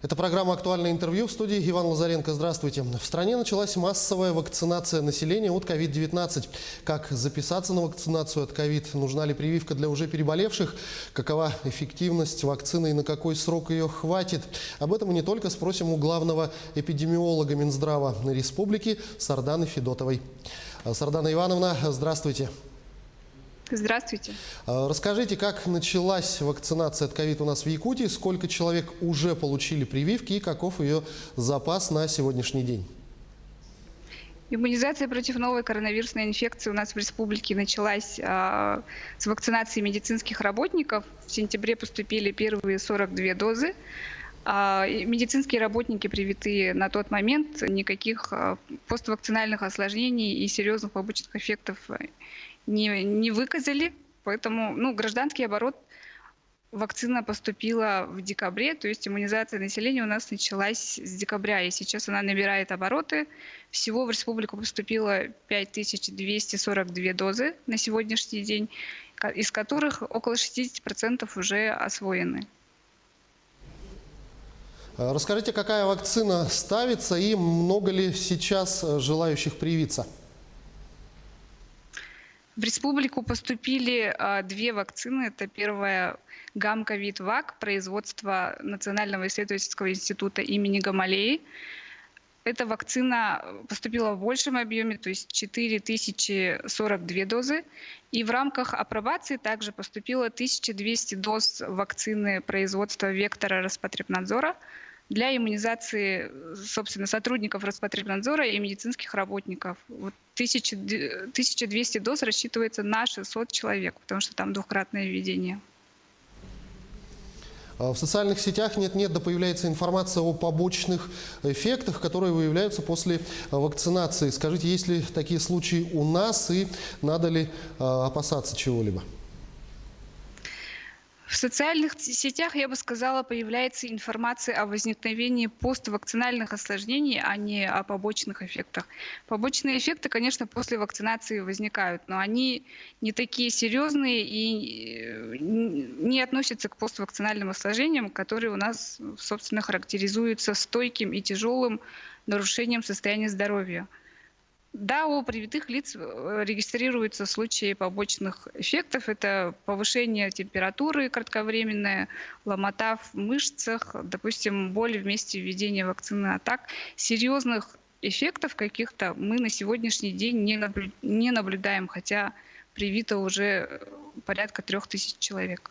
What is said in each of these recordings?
Это программа «Актуальное интервью», в студии Иван Лазаренко. Здравствуйте. В стране началась массовая вакцинация населения от COVID-19. Как записаться на вакцинацию от COVID? Нужна ли прививка для уже переболевших? Какова эффективность вакцины и на какой срок ее хватит? Об этом и не только спросим у главного эпидемиолога Минздрава Республики Сарданы Федотовой. Сардана Ивановна, здравствуйте. Здравствуйте. Расскажите, как началась вакцинация от COVID у нас в Якутии, сколько человек уже получили прививки и каков ее запас на сегодняшний день? Иммунизация против новой коронавирусной инфекции у нас в республике началась с вакцинации медицинских работников. В сентябре поступили первые 42 дозы. Медицинские работники привиты на тот момент, никаких поствакцинальных осложнений и серьезных побочных эффектов не выказали. Поэтому гражданский оборот вакцина поступила в декабре, то есть иммунизация населения у нас началась с декабря, и сейчас она набирает обороты. Всего в республику поступило 5242 дозы на сегодняшний день, из которых около 60% уже освоены. Расскажите, какая вакцина ставится и много ли сейчас желающих привиться? В республику поступили две вакцины. Это первая ГАМ-ковид-ВАК производства Национального исследовательского института имени Гамалеи. Эта вакцина поступила в большем объеме, то есть 4042 дозы. И в рамках апробации также поступило 1200 доз вакцины производства Вектора Роспотребнадзора для иммунизации, собственно, сотрудников Роспотребнадзора и медицинских работников. 1200 доз рассчитывается на 600 человек, потому что там двукратное введение. В социальных сетях нет-нет, да появляется информация о побочных эффектах, которые выявляются после вакцинации. Скажите, есть ли такие случаи у нас и надо ли опасаться чего-либо? В социальных сетях, я бы сказала, появляется информация о возникновении поствакцинальных осложнений, а не о побочных эффектах. Побочные эффекты, конечно, после вакцинации возникают, но они не такие серьезные и не относятся к поствакцинальным осложнениям, которые у нас, собственно, характеризуются стойким и тяжелым нарушением состояния здоровья. Да, у привитых лиц регистрируются случаи побочных эффектов. Это повышение температуры кратковременное, ломота в мышцах, допустим, боль в месте введения вакцины. А так, серьезных эффектов каких-то мы на сегодняшний день не наблюдаем, хотя привито уже порядка 3000 человек.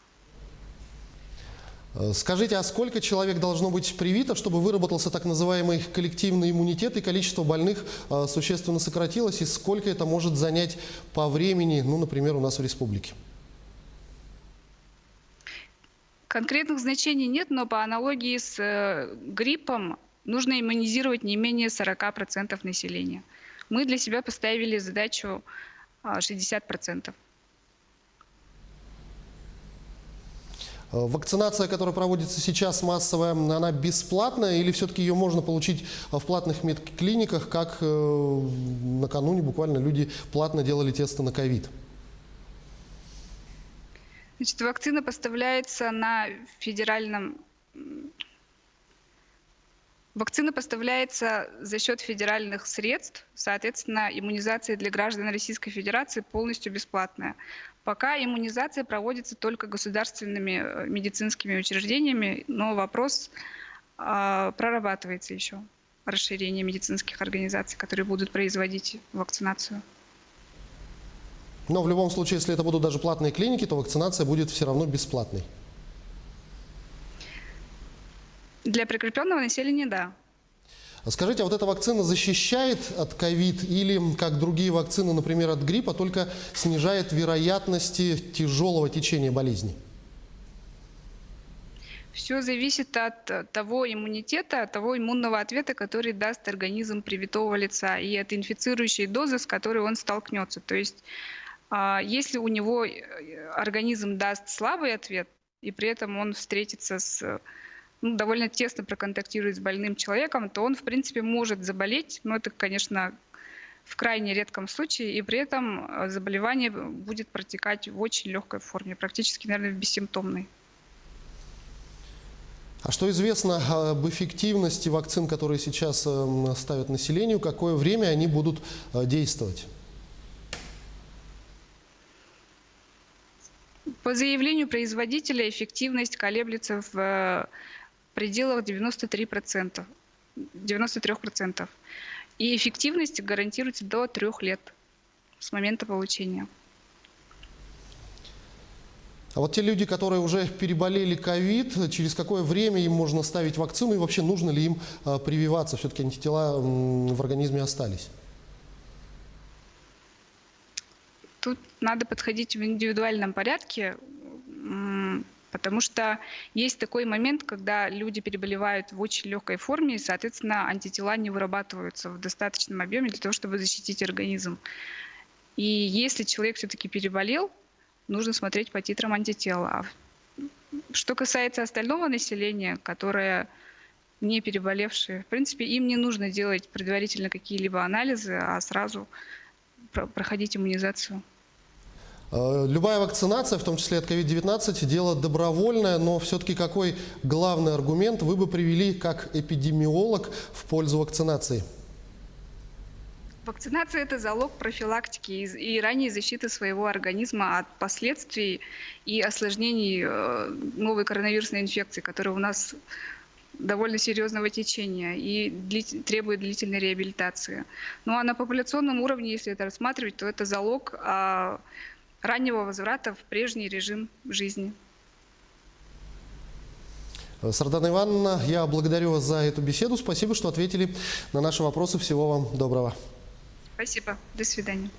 Скажите, а сколько человек должно быть привито, чтобы выработался так называемый коллективный иммунитет и количество больных существенно сократилось? И сколько это может занять по времени, например, у нас в республике? Конкретных значений нет, но по аналогии с гриппом нужно иммунизировать не менее 40% населения. Мы для себя поставили задачу 60%. Вакцинация, которая проводится сейчас массовая, она бесплатная или все-таки ее можно получить в платных медклиниках, как накануне буквально люди платно делали тесты на ковид? Значит, вакцина поставляется на федеральном... Вакцина поставляется за счет федеральных средств, соответственно, иммунизация для граждан Российской Федерации полностью бесплатная. Пока иммунизация проводится только государственными медицинскими учреждениями, но вопрос прорабатывается еще. Расширение медицинских организаций, которые будут производить вакцинацию. Но в любом случае, если это будут даже платные клиники, то вакцинация будет все равно бесплатной. Для прикрепленного населения – да. Скажите, а вот эта вакцина защищает от ковид или, как другие вакцины, например, от гриппа, только снижает вероятности тяжелого течения болезни? Все зависит от того иммунитета, от того иммунного ответа, который даст организм привитого лица, и от инфицирующей дозы, с которой он столкнется. То есть, если у него организм даст слабый ответ, и при этом он встретится с... довольно тесно проконтактирует с больным человеком, то он, в принципе, может заболеть, но это, конечно, в крайне редком случае, и при этом заболевание будет протекать в очень легкой форме, практически, наверное, в бессимптомной. А что известно об эффективности вакцин, которые сейчас ставят населению? Какое время они будут действовать? По заявлению производителя эффективность колеблется в пределах 93%. 93%. И эффективность гарантируется до 3 лет с момента получения. А вот те люди, которые уже переболели ковид, через какое время им можно ставить вакцину и вообще нужно ли им прививаться? Все-таки антитела в организме остались. Тут надо подходить в индивидуальном порядке, потому что есть такой момент, когда люди переболевают в очень легкой форме, и, соответственно, антитела не вырабатываются в достаточном объеме для того, чтобы защитить организм. И если человек все-таки переболел, нужно смотреть по титрам антител. А что касается остального населения, которое не переболевшие, в принципе, им не нужно делать предварительно какие-либо анализы, а сразу проходить иммунизацию. Любая вакцинация, в том числе от COVID-19, дело добровольное, но все-таки какой главный аргумент вы бы привели как эпидемиолог в пользу вакцинации? Вакцинация – это залог профилактики и ранней защиты своего организма от последствий и осложнений новой коронавирусной инфекции, которая у нас довольно серьезного течения и требует длительной реабилитации. Ну а на популяционном уровне, если это рассматривать, то это залог раннего возврата в прежний режим жизни. Сардана Ивановна, я благодарю вас за эту беседу. Спасибо, что ответили на наши вопросы. Всего вам доброго. Спасибо. До свидания.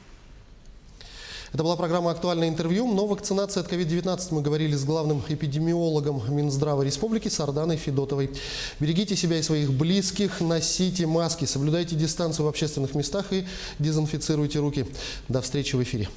Это была программа «Актуальное интервью». Но вакцинация от COVID-19 мы говорили с главным эпидемиологом Минздрава Республики Сарданой Федотовой. Берегите себя и своих близких, носите маски, соблюдайте дистанцию в общественных местах и дезинфицируйте руки. До встречи в эфире.